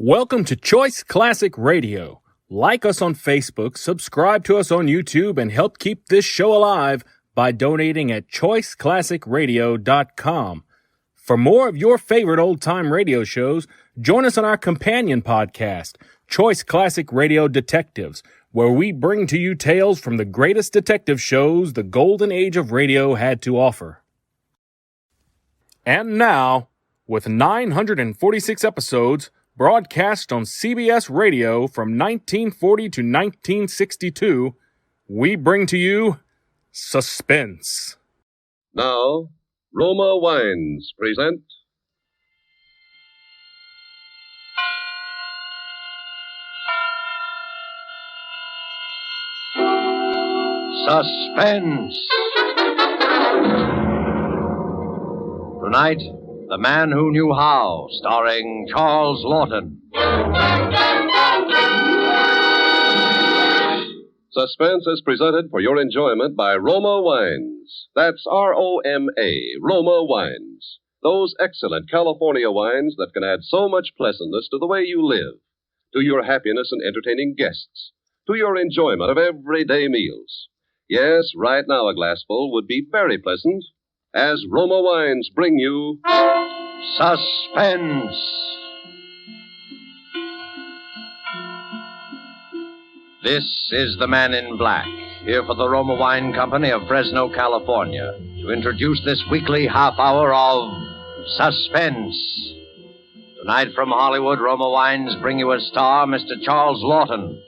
Welcome to Choice Classic Radio. Like us on Facebook, subscribe to us on YouTube, and help keep this show alive by donating at choiceclassicradio.com. For more of your favorite old-time radio shows, join us on our companion podcast, Choice Classic Radio Detectives, where we bring to you tales from the greatest detective shows the golden age of radio had to offer. And now, with 946 episodes, broadcast on CBS Radio from 1940 to 1962, we bring to you Suspense. Now, Roma Wines present Suspense. Tonight, The Man Who Knew How, starring Charles Lawton. Suspense is presented for your enjoyment by Roma Wines. That's R-O-M-A, Roma Wines. Those excellent California wines that can add so much pleasantness to the way you live, to your happiness in entertaining guests, to your enjoyment of everyday meals. Yes, right now a glassful would be very pleasant, as Roma Wines bring you Suspense. This is the Man in Black, here for the Roma Wine Company of Fresno, California, to introduce this weekly half hour of Suspense. Tonight from Hollywood, Roma Wines bring you a star, Mr. Charles Lawton.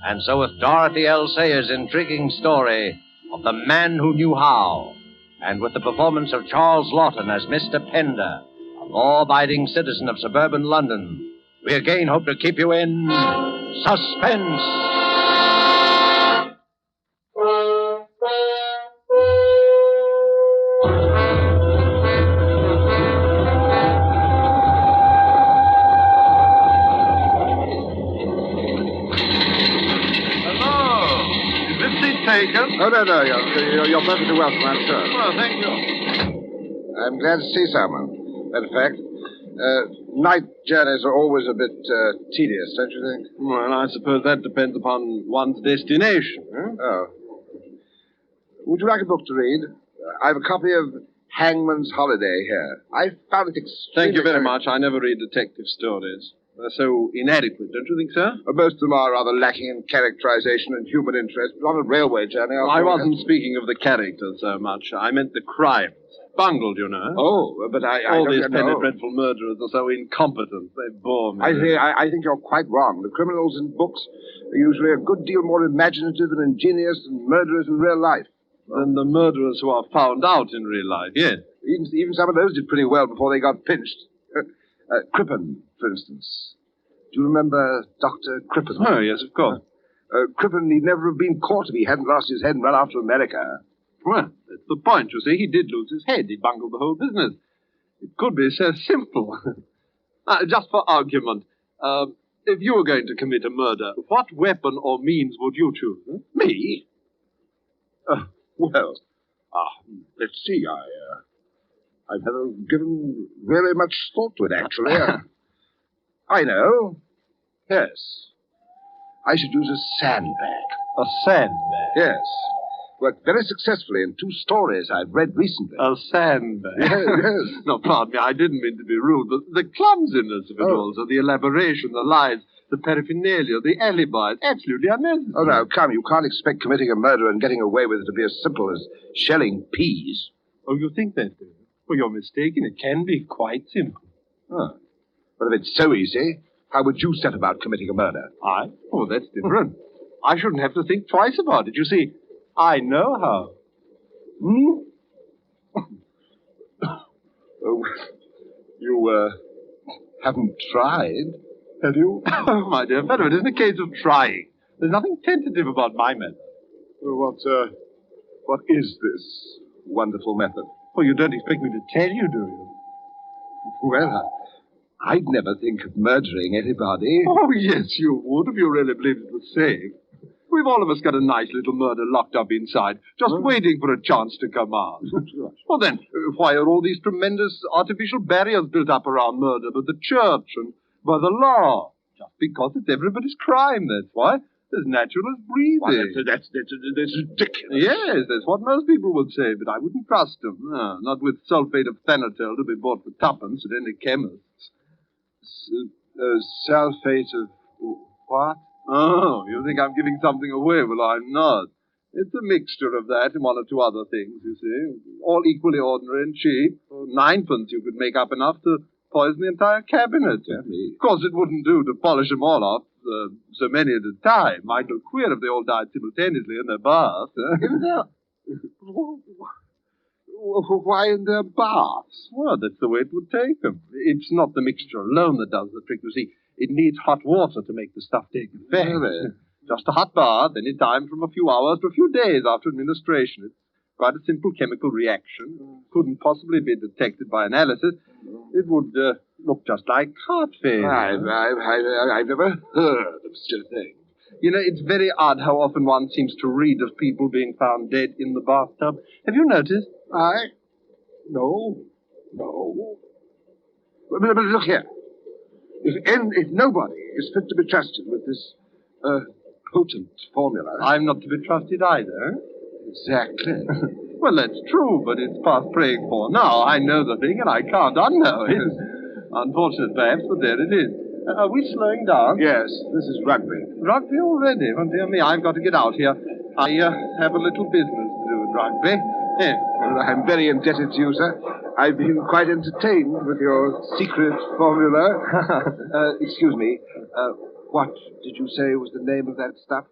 And so with Dorothy L. Sayers' intriguing story of The Man Who Knew How, and with the performance of Charles Lawton as Mr. Pender, a law-abiding citizen of suburban London, we again hope to keep you in suspense. Taken? Oh, no, you're perfectly welcome, I'm sure. Well, thank you. I'm glad to see someone. Matter of fact, night journeys are always a bit tedious, don't you think? Well, I suppose that depends upon one's destination. Huh? Oh. Would you like a book to read? I've a copy of Hangman's Holiday here. I found it extremely... Thank you very much. I never read detective stories. They're so inadequate, don't you think, sir? Most of them are rather lacking in characterization and human interest, but on a railway journey... I wasn't speaking of the characters so much. I meant the crimes. Bungled, you know. Oh, but I All don't these know. dreadful murderers are so incompetent. They bore me. I think you're quite wrong. The criminals in books are usually a good deal more imaginative and ingenious than murderers in real life. Than the murderers who are found out in real life, yes. Even some of those did pretty well before they got pinched. Crippen, for instance. Do you remember Dr. Crippen? Oh, yes, of course. Crippen need never have been caught if he hadn't lost his head and run after America. Well, that's the point, you see. He did lose his head. He bungled the whole business. It could be so simple. Just for argument, if you were going to commit a murder, what weapon or means would you choose? Huh? Me? Let's see. I've never given very much thought to it, actually. I know. Yes. I should use a sandbag. A sandbag? Yes. Worked very successfully in 2 stories I've read recently. A sandbag? Yes. No, pardon me, I didn't mean to be rude, but the clumsiness of it all, so the elaboration, the lies, the paraphernalia, the alibis, absolutely unnecessary. Oh, now, come, you can't expect committing a murder and getting away with it to be as simple as shelling peas. Oh, you think that, do you? Well, you're mistaken. It can be quite simple. Oh. But if it's so easy, how would you set about committing a murder? I? Oh, that's different. I shouldn't have to think twice about it. You see, I know how. Hmm? Oh, you, haven't tried, have you? Oh, my dear fellow, it isn't a case of trying. There's nothing tentative about my method. Well, what is this wonderful method? Well, you don't expect me to tell you, do you? Well, I'd never think of murdering anybody. Oh, yes, you would, if you really believed it was safe. We've all of us got a nice little murder locked up inside, just waiting for a chance to come out. Well, then, why are all these tremendous artificial barriers built up around murder? But the church and By the law. Just because it's everybody's crime, that's why. As natural as breathing. Well, that's ridiculous. Yes, that's what most people would say, but I wouldn't trust them. No, not with sulfate of thanatol to be bought for tuppence at any chemist's. Sulfate of what? Oh, you think I'm giving something away? Well, I'm not. It's a mixture of that and one or two other things, you see. All equally ordinary and cheap. For ninepence you could make up enough to poison the entire cabinet. Of course, it wouldn't do to polish them all off, so many at a time. Might look queer if they all died simultaneously in their bath. Why in their baths? Well, that's the way it would take them. It's not the mixture alone that does the trick, you see. It needs hot water to make the stuff take effect. Really? Just a hot bath, any time from a few hours to a few days after administration. It's quite a simple chemical reaction. Couldn't possibly be detected by analysis. It would look just like heart failure. I've never heard of such a thing. You know, it's very odd how often one seems to read of people being found dead in the bathtub. Have you noticed? No. But look here. If nobody is fit to be trusted with this potent formula... I'm not to be trusted either. Exactly. Well, that's true, but it's past praying for. Now, I know the thing, and I can't unknow it. Unfortunate, perhaps, but there it is. Are we slowing down? Yes, this is rugby. Rugby already? Well, dear me, I've got to get out here. I have a little business to do with rugby. Yes. Well, I'm very indebted to you, sir. I've been quite entertained with your secret formula. Excuse me. What did you say was the name of that stuff?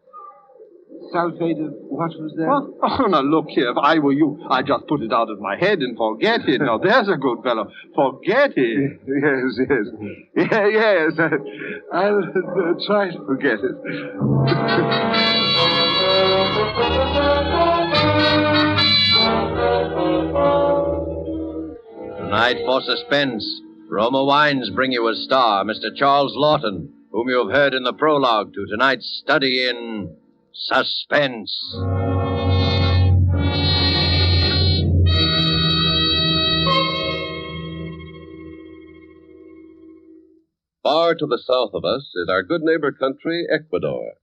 Sulfate of what was that? What? Oh, now, look here. If I were you, I'd just put it out of my head and forget it. Now, there's a good fellow. Forget it. Yes. I'll try to forget it. Tonight for Suspense, Roma Wines bring you a star, Mr. Charles Lawton, whom you have heard in the prologue to tonight's study in Suspense. Far to the south of us is our good neighbor country, Ecuador.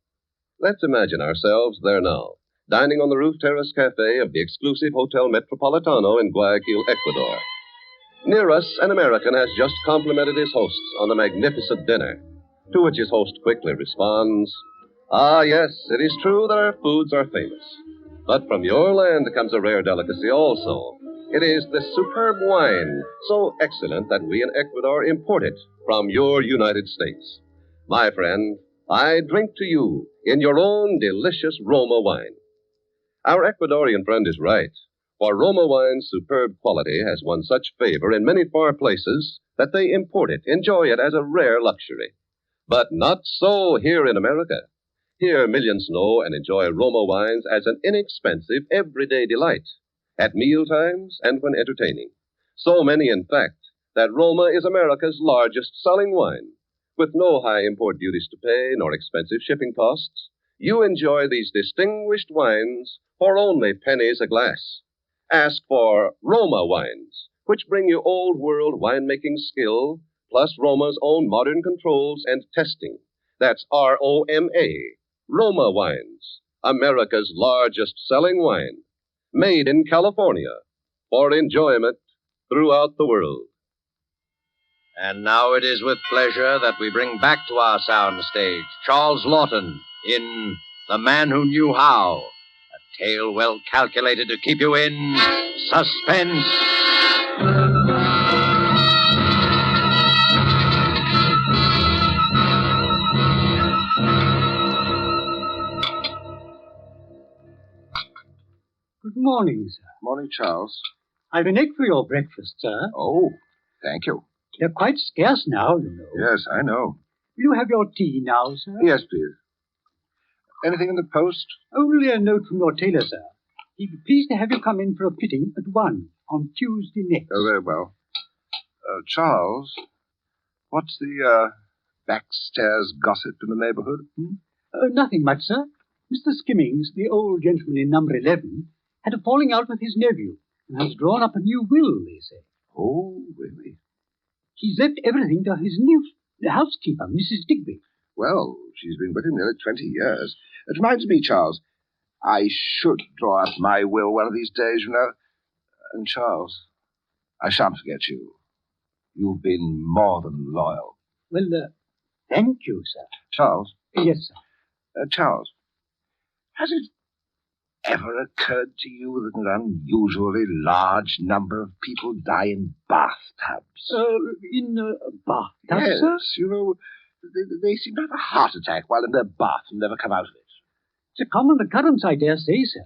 Let's imagine ourselves there now, dining on the roof terrace cafe of the exclusive Hotel Metropolitano in Guayaquil, Ecuador. Near us, an American has just complimented his hosts on a magnificent dinner, to which his host quickly responds, "Ah, yes, it is true that our foods are famous. But from your land comes a rare delicacy also. It is this superb wine, so excellent that we in Ecuador import it from your United States. My friend, I drink to you in your own delicious Roma wine." Our Ecuadorian friend is right, for Roma wine's superb quality has won such favor in many far places that they import it, enjoy it as a rare luxury. But not so here in America. Here, millions know and enjoy Roma wines as an inexpensive, everyday delight, at meal times and when entertaining. So many, in fact, that Roma is America's largest selling wine. With no high import duties to pay, nor expensive shipping costs, you enjoy these distinguished wines for only pennies a glass. Ask for Roma wines, which bring you old-world winemaking skill, plus Roma's own modern controls and testing. That's ROMA. Roma Wines, America's largest selling wine, made in California for enjoyment throughout the world. And now it is with pleasure that we bring back to our sound stage Charles Lawton in The Man Who Knew How, a tale well calculated to keep you in suspense. Good morning, sir. Morning, Charles. I've an egg for your breakfast, sir. Oh, thank you. They're quite scarce now, you know. Yes, I know. Will you have your tea now, sir? Yes, please. Anything in the post? Only a note from your tailor, sir. He'd be pleased to have you come in for a fitting at 1 on Tuesday next. Oh, very well. Charles, what's the backstairs gossip in the neighborhood? Nothing much, sir. Mr. Skimmings, the old gentleman in number 11, had a falling out with his nephew and has drawn up a new will, they say. Oh, really? He's left everything to his The housekeeper, Mrs. Digby. Well, she's been with him nearly 20 years. It reminds me, Charles, I should draw up my will one of these days, you know. And, Charles, I shan't forget you. You've been more than loyal. Well, thank you, sir. Charles? Yes, sir. Charles, has it ever occurred to you that an unusually large number of people die in bathtubs? In bathtubs, Yes, sir? you know, they seem to have a heart attack while in their bath and never come out of it. It's a common occurrence, I dare say, sir.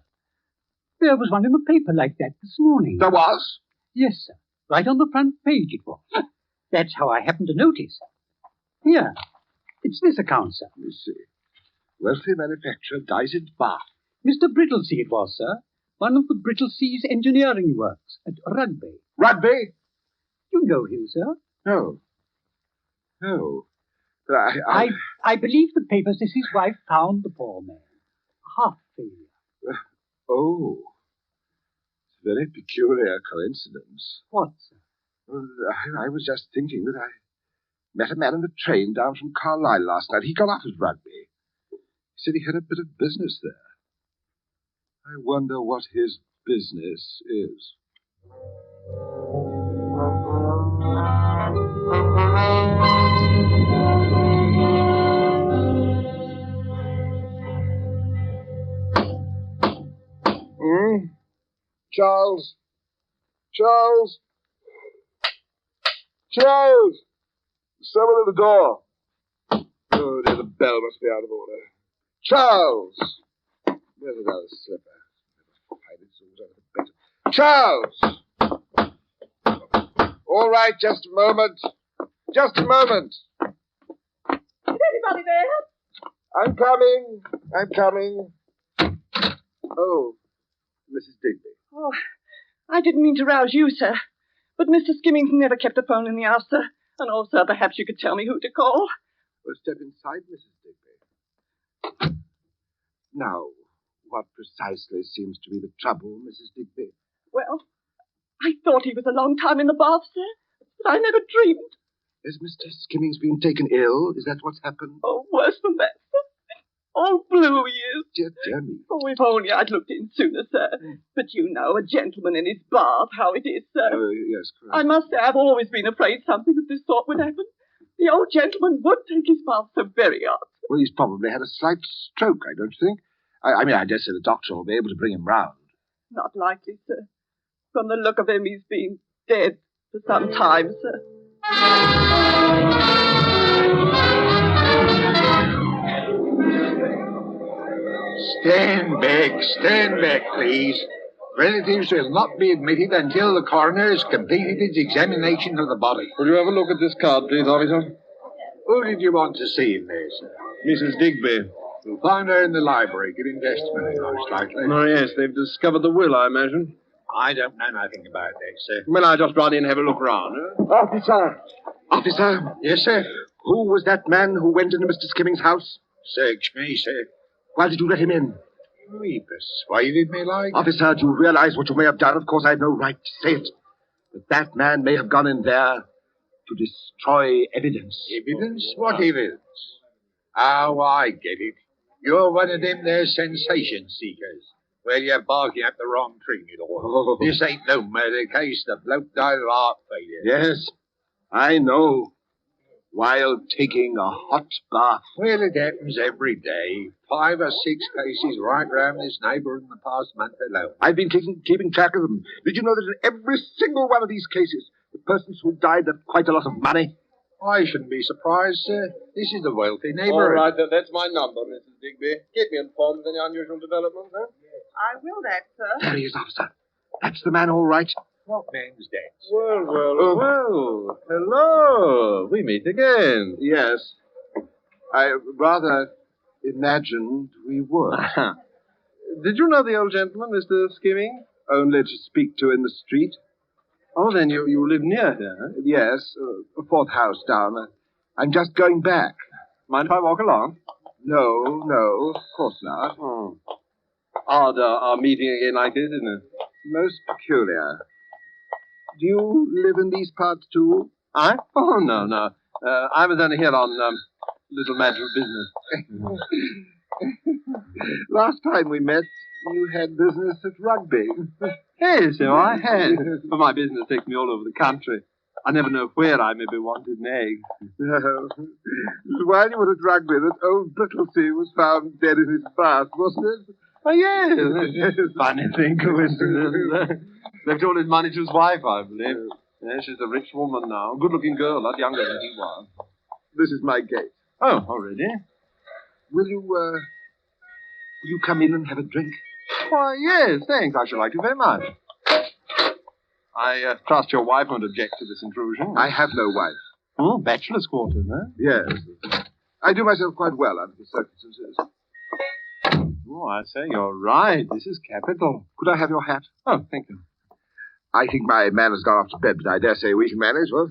There was one in the paper like that this morning. There was? Yes, sir. Right on the front page it was. That's how I happened to notice. Here. It's this account, sir. Let me see. Wealthy manufacturer dies in bath. Mr. Brittlesea it was, sir. One of the Brittlesea's engineering works at Rugby. Rugby? You know him, sir? No. No. But I believe the paper says his wife found the poor man. Heart failure. Oh. It's a very peculiar coincidence. What, sir? Well, I was just thinking that I met a man on the train down from Carlisle last night. He got off at Rugby. He said he had a bit of business there. I wonder what his business is. Charles? Charles? Charles! Someone at the door. Oh, dear, the bell must be out of order. Charles! Where's another slipper? Charles! All right, just a moment. Just a moment. Is anybody there? I'm coming. I'm coming. Oh, Mrs. Digby. Oh, I didn't mean to rouse you, sir. But Mr. Skimmings never kept a phone in the house, sir. And also, perhaps you could tell me who to call. Well, step inside, Mrs. Digby. Now, what precisely seems to be the trouble, Mrs. Digby? Well, I thought he was a long time in the bath, sir. But I never dreamed. Has Mr. Skimmings been taken ill? Is that what's happened? Oh, worse than that, sir. All blue he is. Dear me. Oh, if only I'd looked in sooner, sir. But you know, a gentleman in his bath, how it is, sir. Yes, correct. I must say I've always been afraid something of this sort would happen. The old gentleman would take his bath so very hard. Well, he's probably had a slight stroke, I don't think. I mean, I dare say the doctor will be able to bring him round. Not likely, sir. From the look of him, he's been dead for some time, sir. Stand back, please. Relatives will not be admitted until the coroner has completed his examination of the body. Will you have a look at this card, please, officer? Who did you want to see in there, sir? Mrs. Digby. You'll find her in the library, giving testimony, most likely. Oh, yes, they've discovered the will, I imagine. I don't know nothing about that, sir. Well, I just run in and have a look round. Officer! Officer! Yes, sir? Who was that man who went into Mr. Skimmings' house? Search me, sir. Why did you let him in? He persuaded me like. Officer, do you realize what you may have done? Of course, I have no right to say it. But that man may have gone in there to destroy evidence. Evidence? What evidence? Oh, I get it. You're one of them there sensation seekers. Well, you're barking up the wrong tree, you know. Oh. This ain't no murder case. The bloke died of heart failure. Yes, I know. While taking a hot bath. Well, it happens every day. 5 or 6 cases right round this neighbourhood in the past month alone. I've been keeping track of them. Did you know that in every single one of these cases, the persons who died had quite a lot of money? I shouldn't be surprised, sir. This is a wealthy All neighbourhood. right, that's my number, Mrs. Digby. Keep me informed of any unusual developments, huh? I will that, sir. There he is, officer. That's the man, all right. What man's that, sir? Well. Hello. We meet again. Yes. I rather imagined we would. Did you know the old gentleman, Mr. Skimming? Only to speak to in the street. Oh, then you live near here, huh? Yes, a 4th house down. I'm just going back. Mind if I walk along? No, of course not. Oh. Odd, our meeting again like this, isn't it? Most peculiar. Do you live in these parts, too? I? Oh, no. I was only here on little matter of business. Last time we met, you had business at rugby. Yes, so I had. But my business takes me all over the country. I never know where I may be wanted an egg. While you were at rugby, that old Brittlesea was found dead in his bath, wasn't it? Oh, yes. Funny thing, coincidence. Left all his money to his wife, I believe. Yeah, she's a rich woman now. Good-looking girl, a lot younger than he was. This is my gate. Oh, already? Will you come in and have a drink? Why, yes, thanks. I should like to very much. I trust your wife won't object to this intrusion. I have no wife. Oh, bachelor's quarters, huh? Yes. I do myself quite well under the circumstances. Oh, I say, you're right. This is capital. Could I have your hat? Oh, thank you. I think my man has gone off to bed, but I dare say we can manage. Well,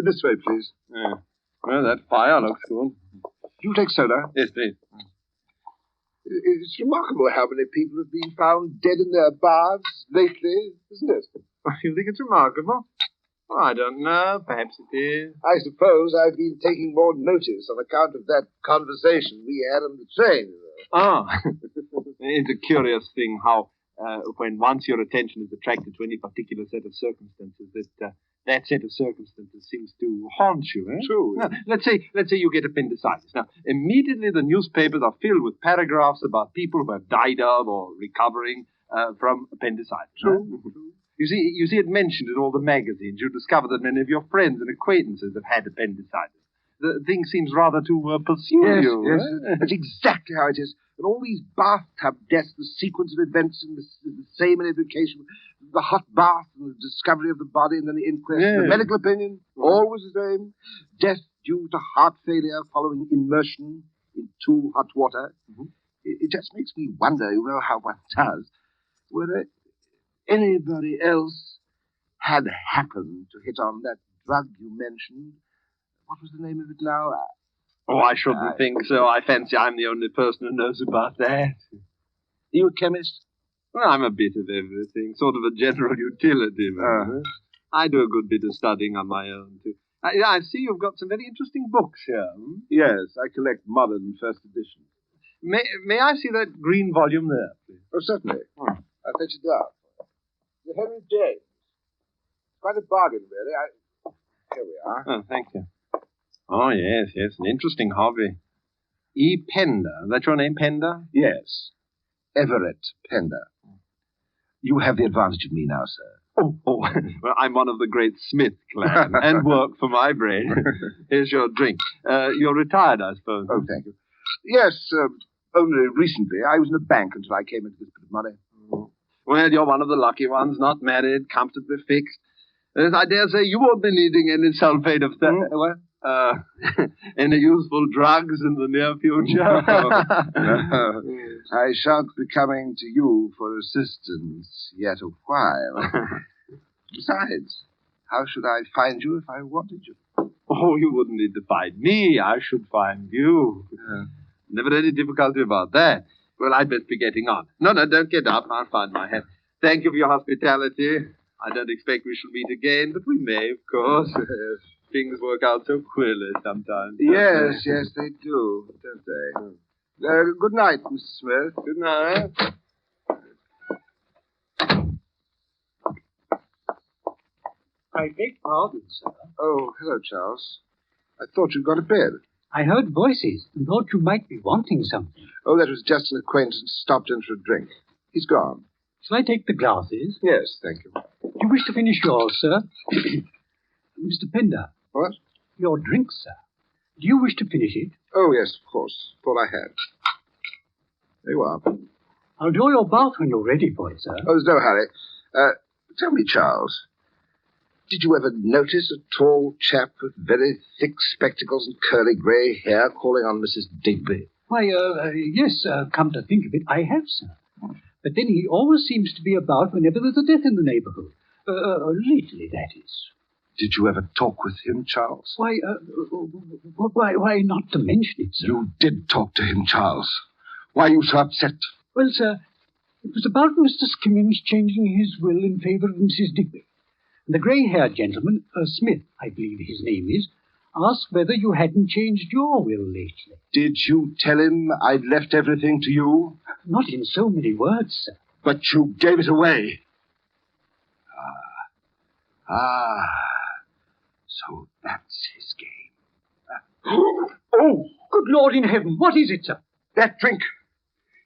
this way, please. Yeah. Well, that fire looks good. Do you take soda? Yes, please. It's remarkable how many people have been found dead in their baths lately, isn't it? You think it's remarkable? Well, I don't know. Perhaps it is. I suppose I've been taking more notice on account of that conversation we had on the train. Oh. It's a curious thing how when once your attention is attracted to any particular set of circumstances, that set of circumstances seems to haunt you, eh? True. Now, let's say you get appendicitis. Now, immediately the newspapers are filled with paragraphs about people who have died of or recovering from appendicitis. True. Huh? You see it mentioned in all the magazines. You discover that many of your friends and acquaintances have had appendicitis. The thing seems rather to pursue you. Yes, eh? that's exactly how it is. And all these bathtub deaths, the sequence of events and the same in education, the hot bath and the discovery of the body and then the inquest, the medical opinion, always the same. Death due to heart failure following immersion in too hot water. Mm-hmm. It just makes me wonder, you know how one does, whether anybody else had happened to hit on that drug you mentioned. What was the name of it now? Oh, I shouldn't think so. I fancy I'm the only person who knows about that. Are you a chemist? Well, I'm a bit of everything. Sort of a general utility man. I do a good bit of studying on my own, too. I see you've got some very interesting books here. Hmm? Yes, I collect modern first editions. May I see that green volume there, please? Oh, certainly. I'll fetch it down. The Henry James. Quite a bargain, really. Here we are. Oh, thank you. Oh, yes, an interesting hobby. E. Pender. That's your name, Pender? Yes. Everett Pender. You have the advantage of me now, sir. Oh, well, I'm one of the great Smith clan, and work for my bread. Here's your drink. You're retired, I suppose. Oh, thank you. Yes, only recently. I was in a bank until I came into this bit of money. Well, you're one of the lucky ones, not married, comfortably fixed. As I dare say, you won't be needing any sulfate of What? Any useful drugs in the near future? No. I shan't be coming to you for assistance yet a while. Besides, how should I find you if I wanted you? Oh, you wouldn't need to find me. I should find you. Never any difficulty about that. Well, I'd best be getting on. No, don't get up. I'll find my hat. Thank you for your hospitality. I don't expect we shall meet again, but we may, of course. Things work out so queerly sometimes. Yes, they do, don't they? Good night, Mr. Smith. Good night. I beg pardon, sir. Oh, hello, Charles. I thought you'd gone to bed. I heard voices and thought you might be wanting something. Oh, that was just an acquaintance stopped in for a drink. He's gone. Shall I take the glasses? Yes, thank you. Do you wish to finish yours, sir? Mr. Pender. What? Your drink, sir. Do you wish to finish it? Oh, yes, of course. Thought I had. There you are. I'll draw your bath when you're ready for it, sir. Oh, there's no hurry. Tell me, Charles, did you ever notice a tall chap with very thick spectacles and curly grey hair calling on Mrs. Digby? Why, yes, come to think of it, I have, sir. But then he always seems to be about whenever there's a death in the neighborhood. Lately, that is. Did you ever talk with him, Charles? Why, not to mention it, sir. You did talk to him, Charles. Why are you so upset? Well, sir, it was about Mr. Skimmings changing his will in favor of Mrs. Digby. And the grey-haired gentleman, Smith, I believe his name is, asked whether you hadn't changed your will lately. Did you tell him I'd left everything to you? Not in so many words, sir. But you gave it away. So that's his game. Oh, good Lord in heaven, what is it, sir? That drink.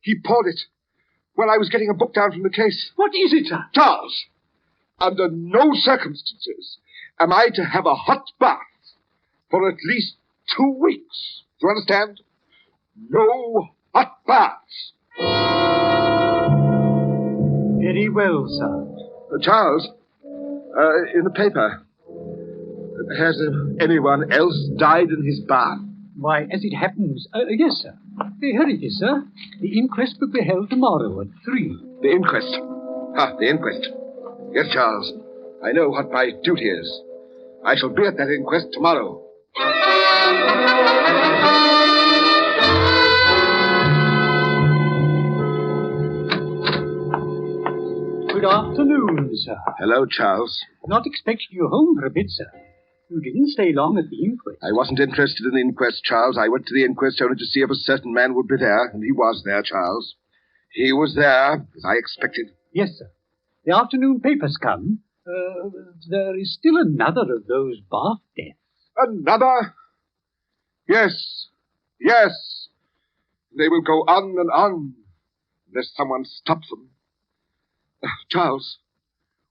He poured it while I was getting a book down from the case. What is it, sir? Charles, under no circumstances am I to have a hot bath for at least 2 weeks. Do you understand? No hot baths. Very well, sir. Charles, in the paper, has anyone else died in his bath? Why, as it happens, yes, sir. Here it is, sir. The inquest will be held tomorrow at 3. The inquest. The inquest. Yes, Charles. I know what my duty is. I shall be at that inquest tomorrow. Good afternoon, sir. Hello, Charles. Not expecting you home for a bit, sir. You didn't stay long at the inquest. I wasn't interested in the inquest, Charles. I went to the inquest only to see if a certain man would be there, and he was there, Charles. He was there, as I expected. Yes, sir. The afternoon papers come. There is still another of those bath deaths. Another? Yes. They will go on and on, unless someone stops them. Charles,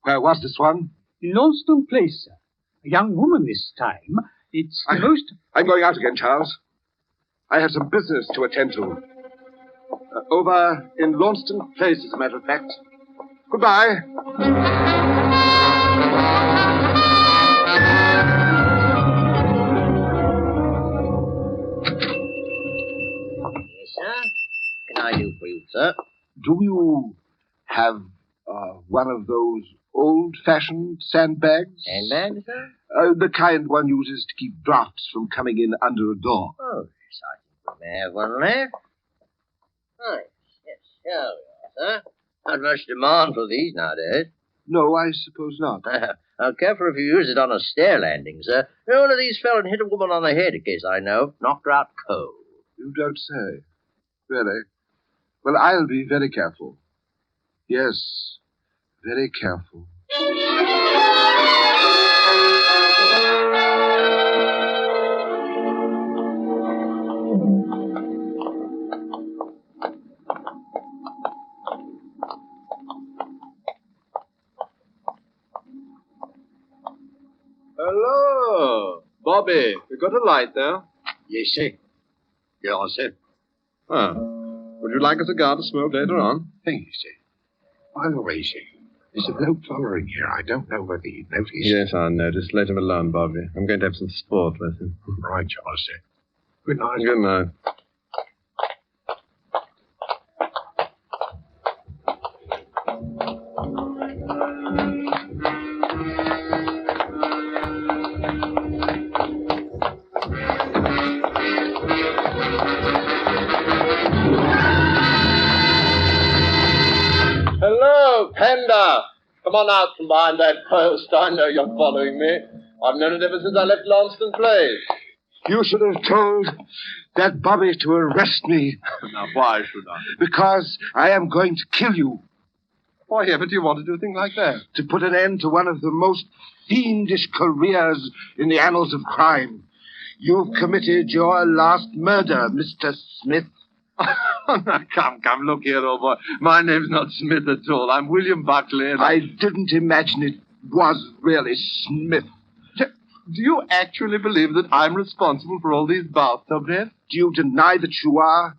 where was this one? In Launceston Place, sir. A young woman this time. It's the most... I'm going out again, Charles. I have some business to attend to. Over in Launceston Place, as a matter of fact. Goodbye. Yes, sir. What can I do for you, sir? Do you have one of those old-fashioned sandbags? Sandbags, sir? The kind one uses to keep drafts from coming in under a door. Oh, yes, I think we may have one left. Oh, yes, here we are, sir. Not much demand for these nowadays. No, I suppose not. Now, careful if you use it on a stair landing, sir. One of these fell and hit a woman on the head, a case I know. Knocked her out cold. You don't say. Really? Well, I'll be very careful. Yes, very careful. Hello, Bobby. You got a light there? Yes, sir. Yes, sir. Ah. Would you like a cigar to smoke later on? Thank you, sir. By the way, sir, there's a bloke following here. I don't know whether you noticed. Yes, I noticed. Let him alone, Bobby. I'm going to have some sport with him. Right, Charles, sir. Good night. Good night. Hello, Panda! Come on out from behind that post. I know you're following me. I've known it ever since I left Launceston Place. You should have told that Bobby to arrest me. Now, why should I? Because I am going to kill you. Why ever do you want to do things like that? To put an end to one of the most fiendish careers in the annals of crime. You've committed your last murder, Mr. Smith. Come, look here, old boy. My name's not Smith at all. I'm William Buckley. And I didn't imagine it was really Smith. Do you actually believe that I'm responsible for all these bathtub deaths? Do you deny that you are?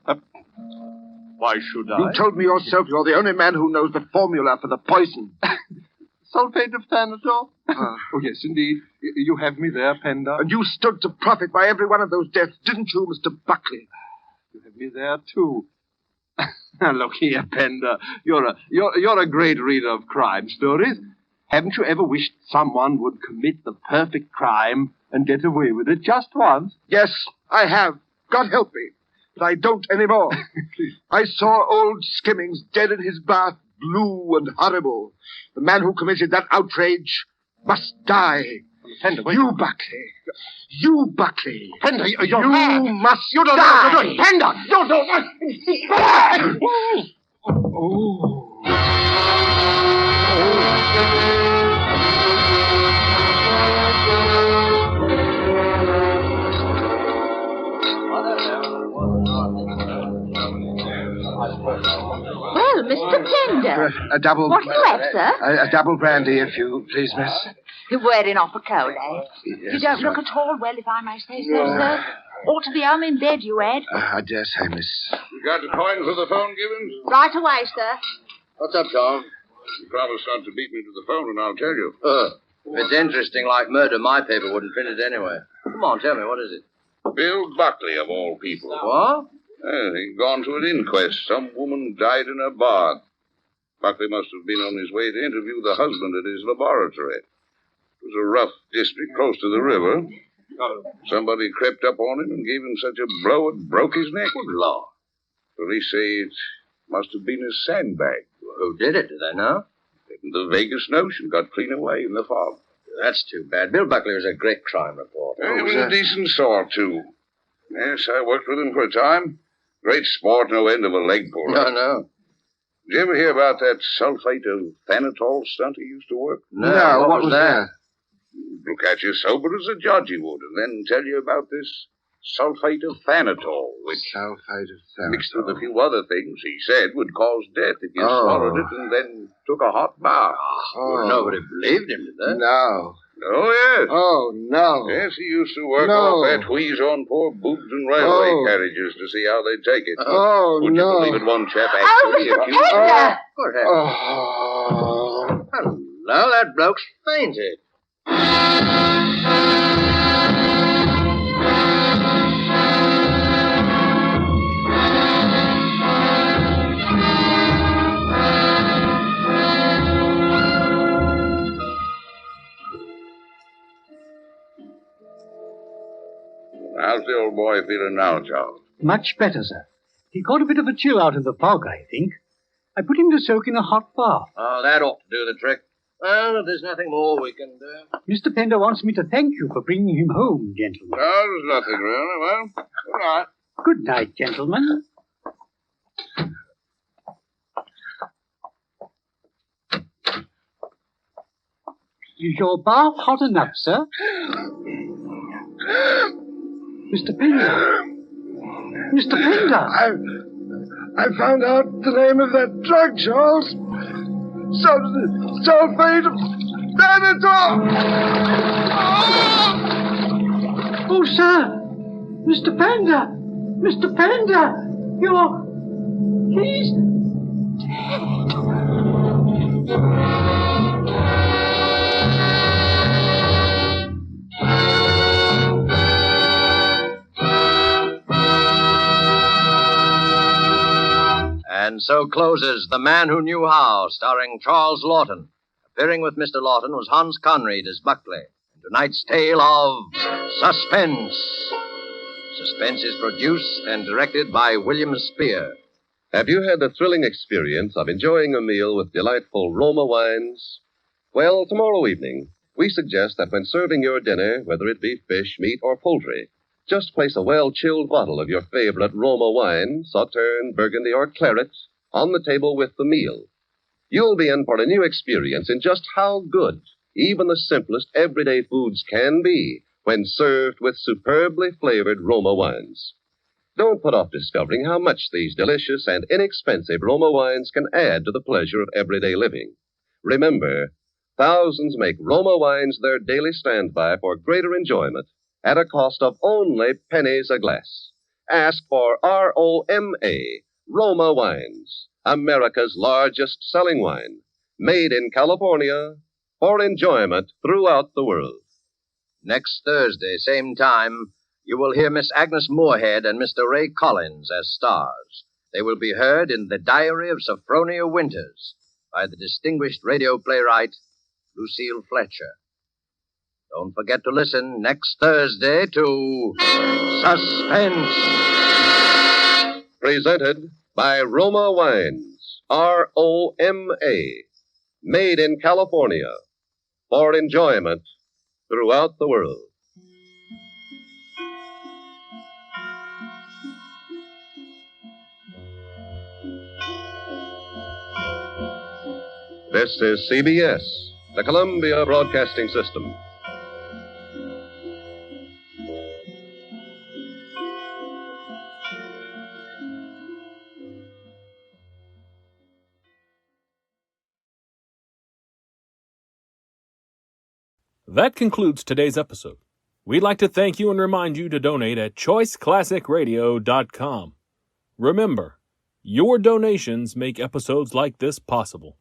Why should I? You told me yourself you're the only man who knows the formula for the poison. Sulfate of Thanatos? Oh, yes, indeed. You have me there, Penda. And you stood to profit by every one of those deaths, didn't you, Mr. Buckley? You have me there, too. Now, look here, Penda. You're a great reader of crime stories. Haven't you ever wished someone would commit the perfect crime and get away with it just once? Yes, I have. God help me. But I don't anymore. I saw old Skimmings dead in his bath, blue and horrible. The man who committed that outrage must die. Pender, wait. You, Buckley. You, Buckley. Pender, you're You mad. must You don't know die. what you're doing. Pender, you don't... Well, Mr. Pender. A double... What do you have, sir? A double brandy, if you please, miss. You're wearing off a cold, eh? Yes, You don't that's look at all well, if I may say so, sir. Ought to be home in bed, you had. I dare say, miss. You got the coin for the phone, Gibbons? Right away, sir. What's up, Tom? You promised not to beat me to the phone, and I'll tell you. If it's interesting like murder, my paper wouldn't print it anyway. Come on, tell me, what is it? Bill Buckley, of all people. What? He'd gone to an inquest. Some woman died in her bath. Buckley must have been on his way to interview the husband at his laboratory. It was a rough district close to the river. Somebody crept up on him and gave him such a blow it broke his neck. Good Lord. Police say it must have been a sandbag. Who did it, do they know? The vaguest notion got clean away in the fog. That's too bad. Bill Buckley was a great crime reporter. He was a decent sort, too. Yes, I worked with him for a time. Great sport, no end of a leg puller. No. Did you ever hear about that sulfate of thanatol stunt he used to work? No, what was that? He'll catch you sober as a judge he would, and then tell you about this sulfate of thanatol, which, Sulfate of thanatol. mixed with a few other things, he said, would cause death if you swallowed it and then took a hot bath. Well, nobody believed him, did they? No. Oh, yes. Oh, no. Yes, he used to work No. off that wheeze on poor boobs and railway carriages to see how they'd take it. Oh, Would no. you believe it, one chap Oh, actually Mr. accused... Pender! What happened? Oh. Hello, that bloke's fainted. How's the old boy feeling now, Charles? Much better, sir. He got a bit of a chill out in the fog, I think. I put him to soak in a hot bath. Oh, that ought to do the trick. Well, if there's nothing more we can do. Mr. Pender wants me to thank you for bringing him home, gentlemen. No, there's nothing really. Well, all right. Good night, gentlemen. Is your bath hot enough, sir? Mr. Pender. Mr. Pender. I found out the name of that drug, Charles. Sulfate of thanatol. Oh, sir. Mr. Pender. Mr. Pender. He's And so closes The Man Who Knew How, starring Charles Lawton. Appearing with Mr. Lawton was Hans Conried as Buckley. And tonight's tale of Suspense. Suspense is produced and directed by William Spear. Have you had the thrilling experience of enjoying a meal with delightful Roma wines? Well, tomorrow evening, we suggest that when serving your dinner, whether it be fish, meat, or poultry, just place a well-chilled bottle of your favorite Roma wine, Sauterne, Burgundy, or Claret, on the table with the meal. You'll be in for a new experience in just how good even the simplest everyday foods can be when served with superbly flavored Roma wines. Don't put off discovering how much these delicious and inexpensive Roma wines can add to the pleasure of everyday living. Remember, thousands make Roma wines their daily standby for greater enjoyment at a cost of only pennies a glass. Ask for R-O-M-A, Roma Wines, America's largest selling wine, made in California for enjoyment throughout the world. Next Thursday, same time, you will hear Miss Agnes Moorehead and Mr. Ray Collins as stars. They will be heard in The Diary of Sophronia Winters by the distinguished radio playwright Lucille Fletcher. Don't forget to listen next Thursday to Suspense. Presented by Roma Wines, R-O-M-A, made in California for enjoyment throughout the world. This is CBS, the Columbia Broadcasting System. That concludes today's episode. We'd like to thank you and remind you to donate at choiceclassicradio.com. Remember, your donations make episodes like this possible.